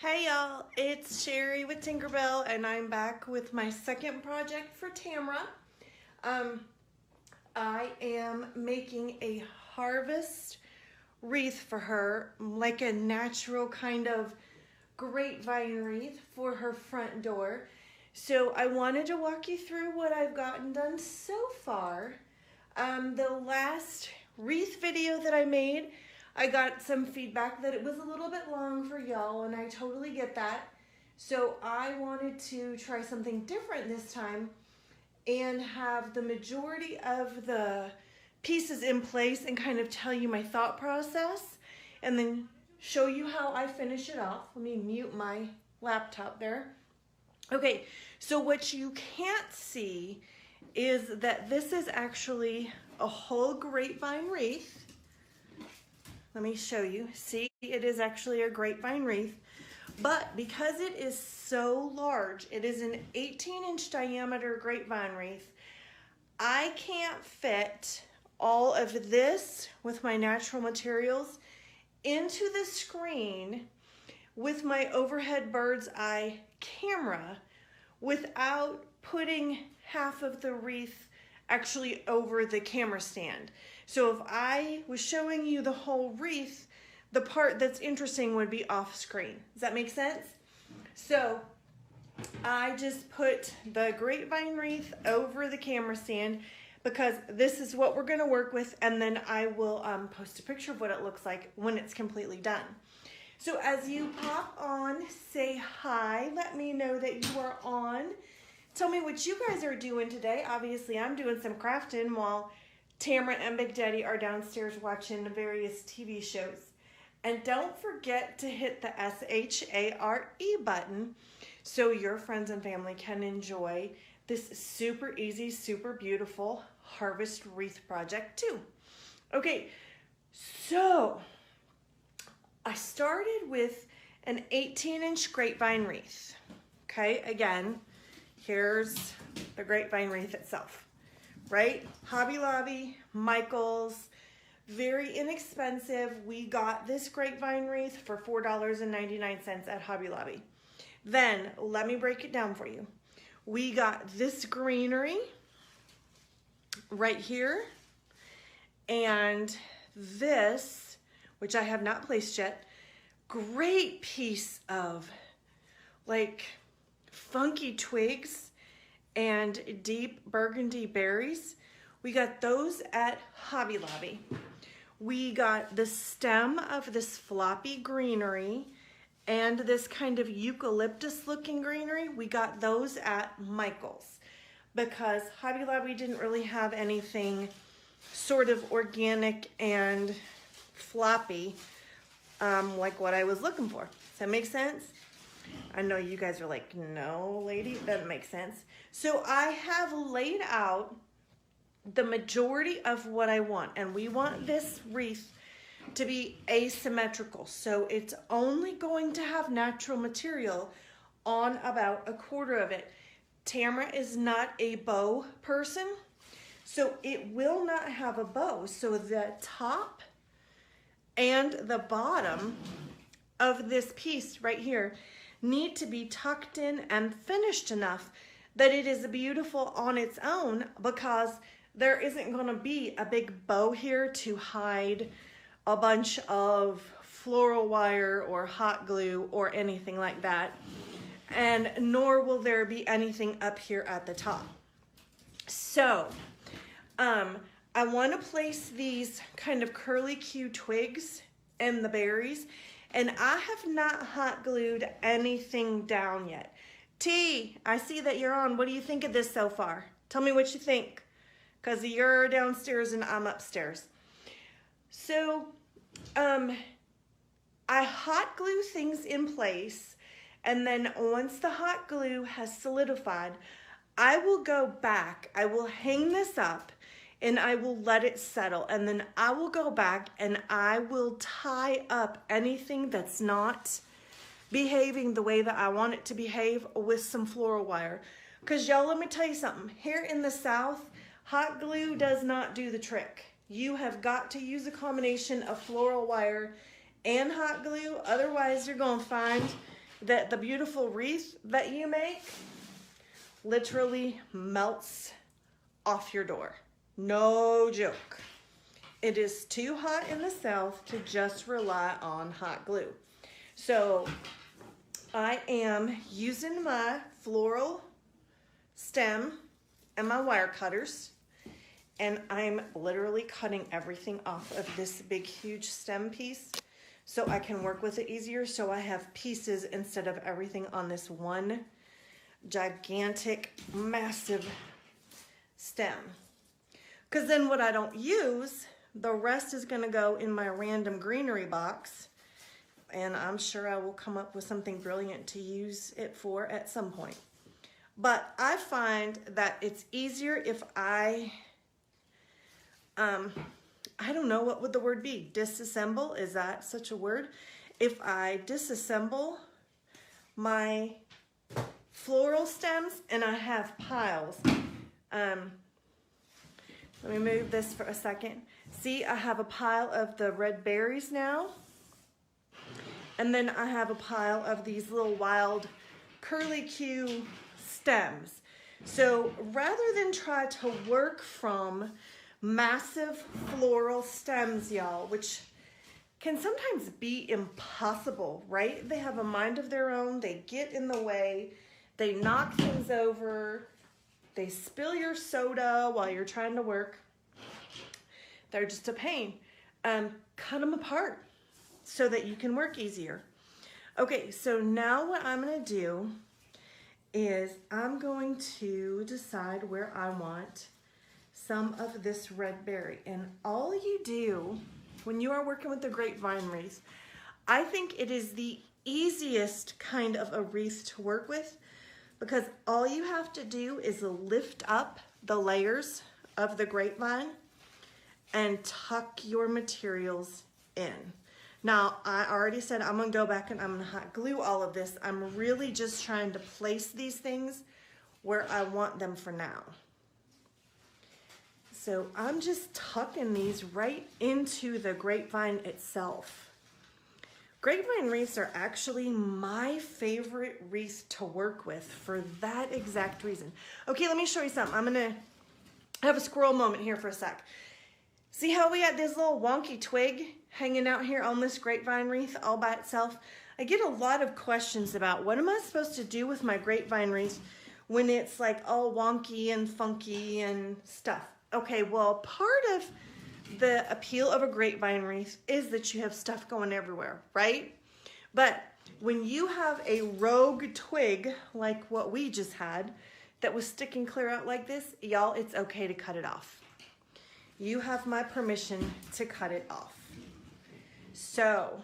Hey y'all, it's Sherry with Tinkerbell and I'm back with my second project for Tamara. I am making a harvest wreath for her, like a natural kind of grapevine wreath for her front door. So I wanted to walk you through what I've gotten done so far. The last wreath video that I made, I got some feedback that it was a little bit long for y'all, and I totally get that. So I wanted to try something different this time and have the majority of the pieces in place and kind of tell you my thought process and then show you how I finish it off. Let me mute my laptop there. Okay, so what you can't see is that this is actually a whole grapevine wreath. Let me show you. See, it is actually a grapevine wreath, but because it is so large, it is an 18-inch diameter grapevine wreath, I can't fit all of this with my natural materials into the screen with my overhead bird's eye camera without putting half of the wreath actually over the camera stand. So if I was showing you the whole wreath, the part that's interesting would be off screen. Does that make sense? So I just put the grapevine wreath over the camera stand because this is what we're gonna work with, and then I will post a picture of what it looks like when it's completely done. So as you pop on, say hi, let me know that you are on. Tell me what you guys are doing today. Obviously, I'm doing some crafting while Tamara and Big Daddy are downstairs watching the various TV shows. And don't forget to hit the S-H-A-R-E button so your friends and family can enjoy this super easy, super beautiful harvest wreath project too. Okay, so I started with an 18-inch grapevine wreath. Okay, again, here's the grapevine wreath itself, right? Hobby Lobby, Michael's, very inexpensive. We got this grapevine wreath for $4.99 at Hobby Lobby. Then, let me break it down for you. We got this greenery right here, and this, which I have not placed yet, great piece of like funky twigs and deep burgundy berries. We got those at Hobby Lobby. We got the stem of this floppy greenery and this kind of eucalyptus looking greenery. We got those at Michael's because Hobby Lobby didn't really have anything sort of organic and floppy like what I was looking for. Does that make sense? I know you guys are like, no, lady, that doesn't make sense. So I have laid out the majority of what I want, and we want this wreath to be asymmetrical. So it's only going to have natural material on about a quarter of it. Tamara is not a bow person, so it will not have a bow. So the top and the bottom of this piece right here need to be tucked in and finished enough that it is beautiful on its own, because there isn't going to be a big bow here to hide a bunch of floral wire or hot glue or anything like that, and nor will there be anything up here at the top. So I want to place these kind of curly Q twigs and the berries, and I have not hot glued anything down yet. T, I see that you're on. What do you think of this so far? Tell me what you think, because you're downstairs and I'm upstairs. So I hot glue things in place, and then once the hot glue has solidified, I will go back, I will hang this up, and I will let it settle, and then I will go back and I will tie up anything that's not behaving the way that I want it to behave with some floral wire. Because y'all, let me tell you something. Here in the South, hot glue does not do the trick. You have got to use a combination of floral wire and hot glue, otherwise you're going to find that the beautiful wreath that you make literally melts off your door. No joke. It is too hot in the south to just rely on hot glue. So I am using my floral stem and my wire cutters, and I'm literally cutting everything off of this big huge stem piece so I can work with it easier, so I have pieces instead of everything on this one gigantic massive stem. Because then what I don't use, the rest is going to go in my random greenery box, and I'm sure I will come up with something brilliant to use it for at some point. But I find that it's easier if I don't know, what would the word be? Disassemble? Is that such a word? If I disassemble my floral stems and I have piles. Let me move this for a second. See, I have a pile of the red berries now. And then I have a pile of these little wild curlicue stems. So rather than try to work from massive floral stems, y'all, which can sometimes be impossible, right? They have a mind of their own. They get in the way. They knock things over. They spill your soda while you're trying to work. They're just a pain. Cut them apart so that you can work easier. Okay, so now what I'm going to do is I'm going to decide where I want some of this red berry. And all you do when you are working with the grapevine wreath, I think it is the easiest kind of a wreath to work with, because all you have to do is lift up the layers of the grapevine and tuck your materials in. Now, I already said I'm gonna go back and I'm gonna hot glue all of this. I'm really just trying to place these things where I want them for now. So I'm just tucking these right into the grapevine itself. Grapevine wreaths are actually my favorite wreath to work with for that exact reason. Okay, let me show you something. I'm gonna have a squirrel moment here for a sec. See how we got this little wonky twig hanging out here on this grapevine wreath all by itself? I get a lot of questions about what am I supposed to do with my grapevine wreath when it's like all wonky and funky and stuff. Okay, well, part of the appeal of a grapevine wreath is that you have stuff going everywhere, right? But when you have a rogue twig like what we just had that was sticking clear out like this, y'all, it's okay to cut it off. You have my permission to cut it off. So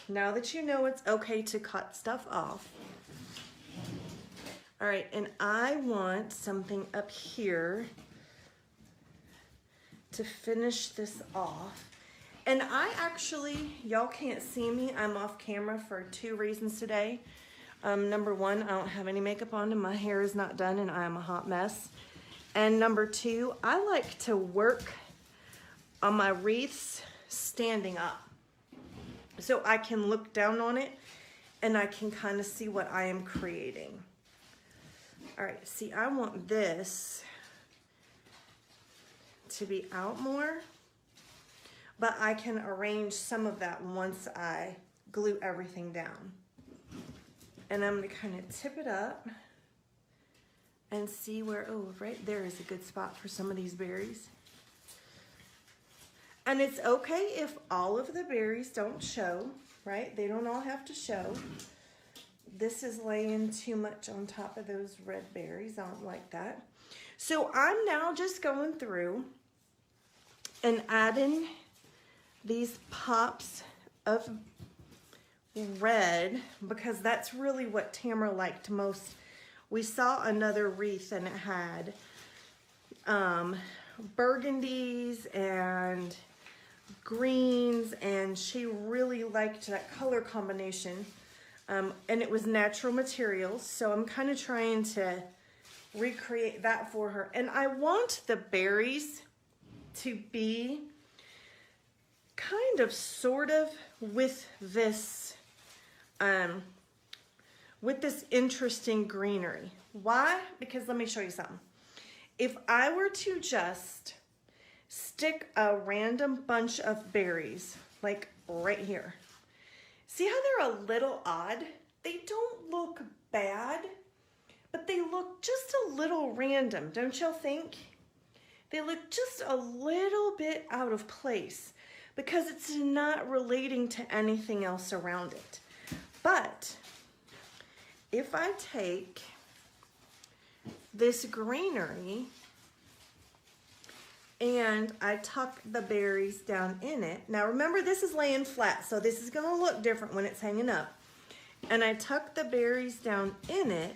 now that you know it's okay to cut stuff off, all right, and I want something up here to finish this off. And I actually, y'all can't see me, I'm off camera for 2 reasons today. Number 1, I don't have any makeup on and my hair is not done and I am a hot mess. And number 2, I like to work on my wreaths standing up, so I can look down on it and I can kind of see what I am creating. All right, see, I want this to be out more, but I can arrange some of that once I glue everything down. And I'm gonna kind of tip it up and see where, oh, right there is a good spot for some of these berries. And it's okay if all of the berries don't show, right? They don't all have to show. This is laying too much on top of those red berries. I don't like that. So I'm now just going through and adding these pops of red because that's really what Tamara liked most. We saw another wreath and it had burgundies and greens, and she really liked that color combination, and it was natural materials, so I'm kind of trying to recreate that for her. And I want the berries to be kind of sort of with this with this interesting greenery. Why? Because let me show you something. If I were to just stick a random bunch of berries, like right here, see how they're a little odd? They don't look bad, but they look just a little random, don't y'all think? They look just a little bit out of place because it's not relating to anything else around it. But if I take this greenery and I tuck the berries down in it, now remember this is laying flat, so this is gonna look different when it's hanging up. And I tuck the berries down in it,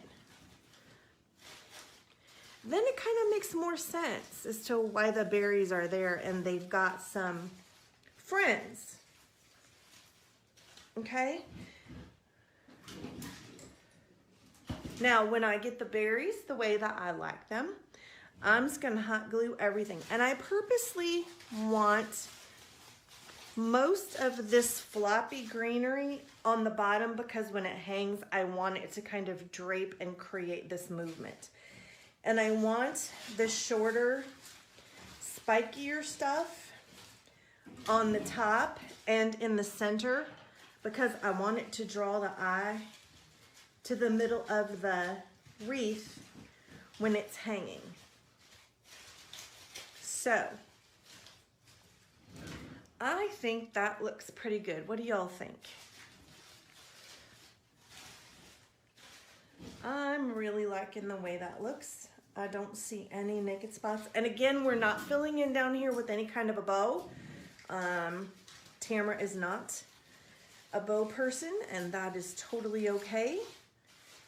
then it kind of makes more sense as to why the berries are there and they've got some friends. Okay? Now, when I get the berries the way that I like them, I'm just gonna hot glue everything. And I purposely want most of this floppy greenery on the bottom because when it hangs, I want it to kind of drape and create this movement. And I want the shorter, spikier stuff on the top and in the center because I want it to draw the eye to the middle of the wreath when it's hanging. So, I think that looks pretty good. What do y'all think? I'm really liking the way that looks. I don't see any naked spots. And again, we're not filling in down here with any kind of a bow. Tamara is not a bow person, and that is totally okay.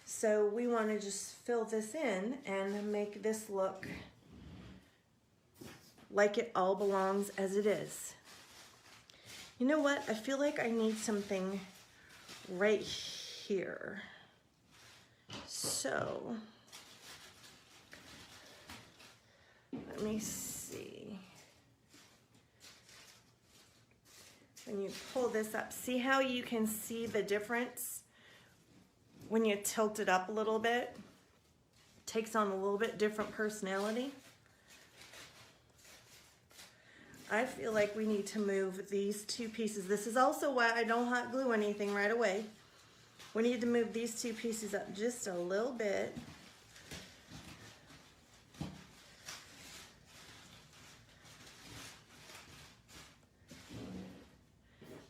So we want to just fill this in and make this look like it all belongs as it is. You know what? I feel like I need something right here. So let me see. When you pull this up, see how you can see the difference when you tilt it up a little bit? It takes on a little bit different personality. I feel like we need to move these two pieces. This is also why I don't hot glue anything right away. We need to move these two pieces up just a little bit.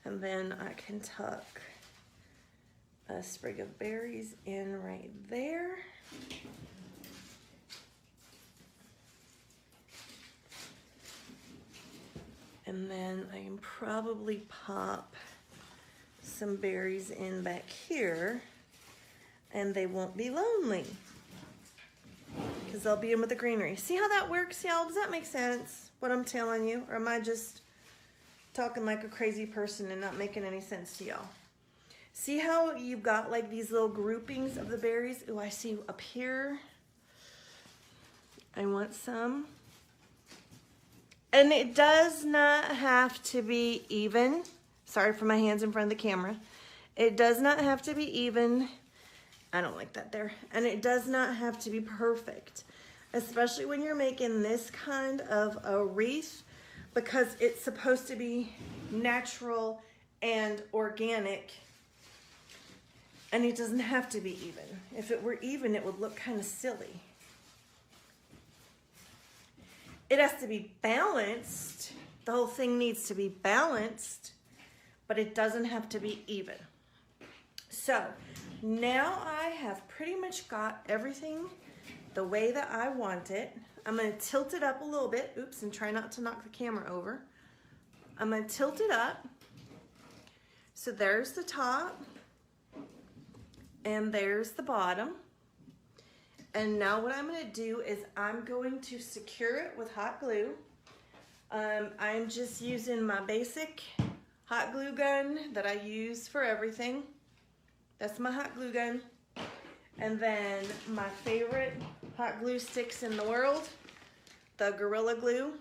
And then I can tuck a sprig of berries in right there. And then I can probably pop some berries in back here and they won't be lonely because they'll be in with the greenery. See how that works, y'all? Does that make sense, what I'm telling you? Or am I just talking like a crazy person and not making any sense to y'all? See how you've got like these little groupings of the berries? Oh, I see up here. I want some. And it does not have to be even. Sorry for my hands in front of the camera. It does not have to be even. I don't like that there. And it does not have to be perfect, especially when you're making this kind of a wreath, because it's supposed to be natural and organic, and it doesn't have to be even. If it were even, it would look kind of silly. It has to be balanced. The whole thing needs to be balanced, but it doesn't have to be even. So now I have pretty much got everything the way that I want it. I'm going to tilt it up a little bit. Oops, and try not to knock the camera over. I'm going to tilt it up. So there's the top and there's the bottom. And now what I'm going to do is I'm going to secure it with hot glue. I'm just using my basic hot glue gun that I use for everything. That's my hot glue gun. And then my favorite hot glue sticks in the world, the Gorilla Glue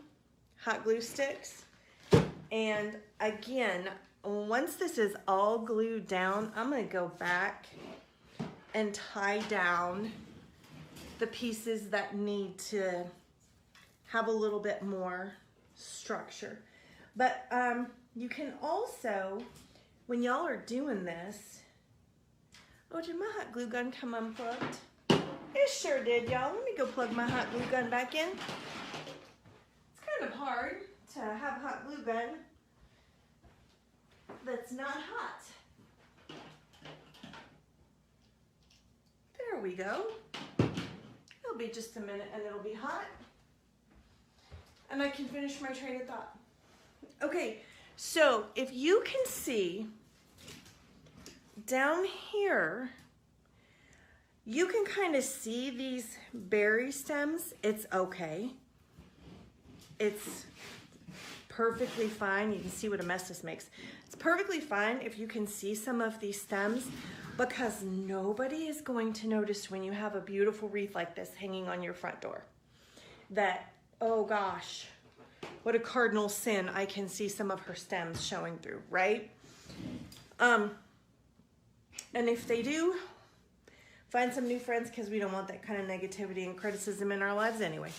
hot glue sticks. And again, once this is all glued down, I'm going to go back and tie down the pieces that need to have a little bit more structure. But you can also, when y'all are doing this, oh, did my hot glue gun come unplugged? It sure did, y'all. Let me go plug my hot glue gun back in. It's kind of hard to have a hot glue gun that's not hot. There we go. It'll be just a minute and it'll be hot. And I can finish my train of thought. Okay, so if you can see down here, you can kind of see these berry stems. It's okay. It's perfectly fine. You can see what a mess this makes. It's perfectly fine if you can see some of these stems, because nobody is going to notice when you have a beautiful wreath like this hanging on your front door that, oh gosh, what a cardinal sin, I can see some of her stems showing through, right? And if they do, find some new friends, because we don't want that kind of negativity and criticism in our lives anyway.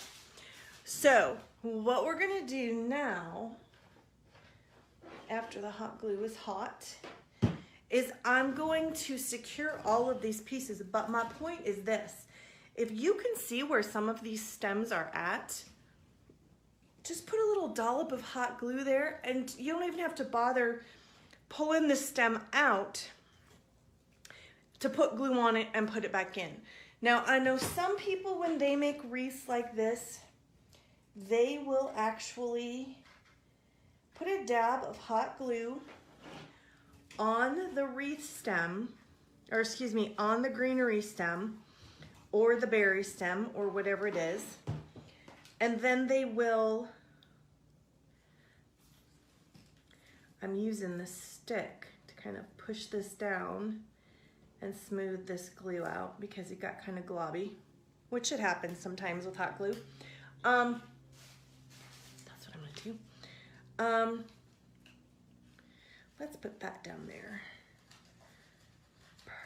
So what we're gonna do now, after the hot glue is hot, is I'm going to secure all of these pieces. But my point is this: if you can see where some of these stems are at, just put a little dollop of hot glue there, and you don't even have to bother pulling the stem out to put glue on it and put it back in. Now, I know some people, when they make wreaths like this, they will actually put a dab of hot glue on the wreath stem, or excuse me, on the greenery stem or the berry stem or whatever it is. And then they will, I'm using the stick to kind of push this down and smooth this glue out because it got kind of globby, which should happen sometimes with hot glue. That's what I'm gonna do. Let's put that down there.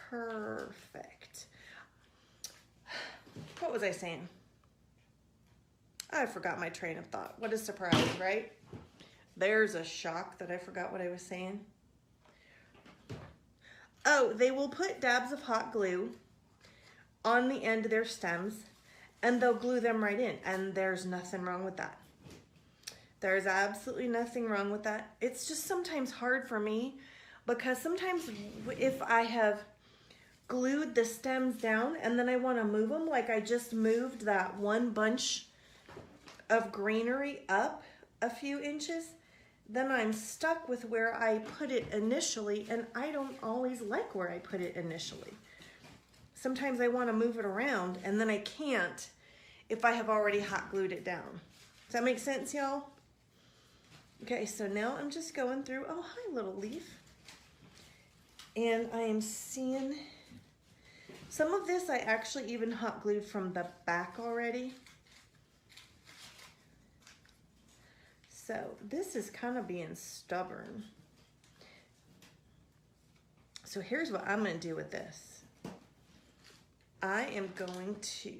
Perfect. What was I saying? I forgot my train of thought. What a surprise, right? There's a shock that I forgot what I was saying. Oh, they will put dabs of hot glue on the end of their stems and they'll glue them right in, and there's nothing wrong with that. There's absolutely nothing wrong with that. It's just sometimes hard for me because sometimes if I have glued the stems down and then I want to move them, like I just moved that one bunch of greenery up a few inches, then I'm stuck with where I put it initially, and I don't always like where I put it initially. Sometimes I want to move it around and then I can't if I have already hot glued it down. Does that make sense, y'all? Okay, so now I'm just going through, oh, hi, little leaf. And I am seeing, some of this I actually even hot glued from the back already. So this is kind of being stubborn. So here's what I'm gonna do with this. I am going to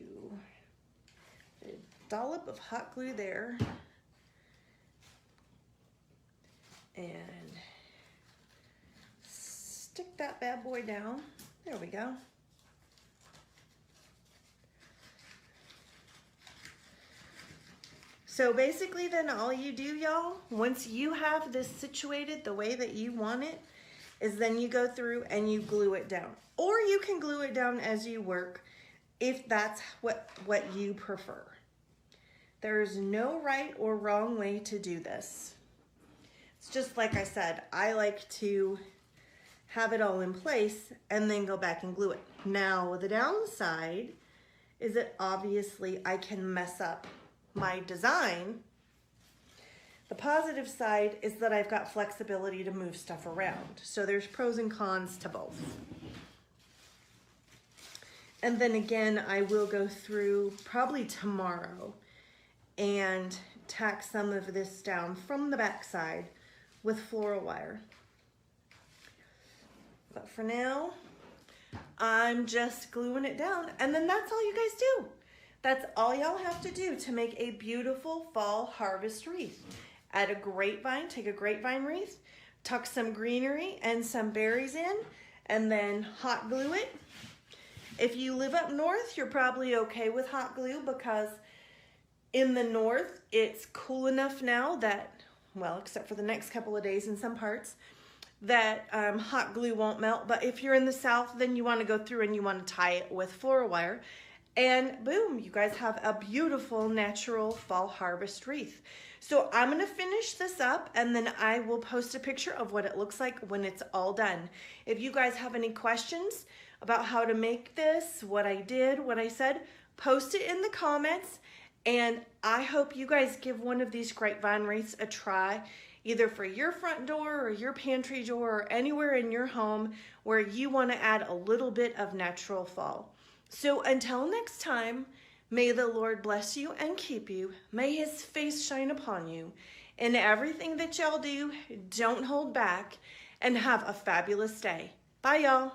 put a dollop of hot glue there and stick that bad boy down. There we go. So basically then all you do, y'all, once you have this situated the way that you want it, is then you go through and you glue it down. Or you can glue it down as you work if that's what you prefer. There's no right or wrong way to do this. It's just like I said, I like to have it all in place and then go back and glue it. Now, the downside is that obviously I can mess up my design. The positive side is that I've got flexibility to move stuff around. So there's pros and cons to both. And then again, I will go through probably tomorrow and tack some of this down from the back side with floral wire. But for now, I'm just gluing it down, and then that's all you guys do. That's all y'all have to do to make a beautiful fall harvest wreath. Add a grapevine, take a grapevine wreath, tuck some greenery and some berries in, and then hot glue it. If you live up north, you're probably okay with hot glue because in the north, it's cool enough now that, well, except for the next couple of days in some parts, that hot glue won't melt. But if you're in the south, then you want to go through and you want to tie it with floral wire. And boom, you guys have a beautiful natural fall harvest wreath. So I'm going to finish this up and then I will post a picture of what it looks like when it's all done. If you guys have any questions about how to make this, what I did, what I said, post it in the comments. And I hope you guys give one of these grapevine wreaths a try, either for your front door or your pantry door or anywhere in your home where you want to add a little bit of natural fall. So until next time, may the Lord bless you and keep you. May his face shine upon you. In everything that y'all do, don't hold back, and have a fabulous day. Bye, y'all.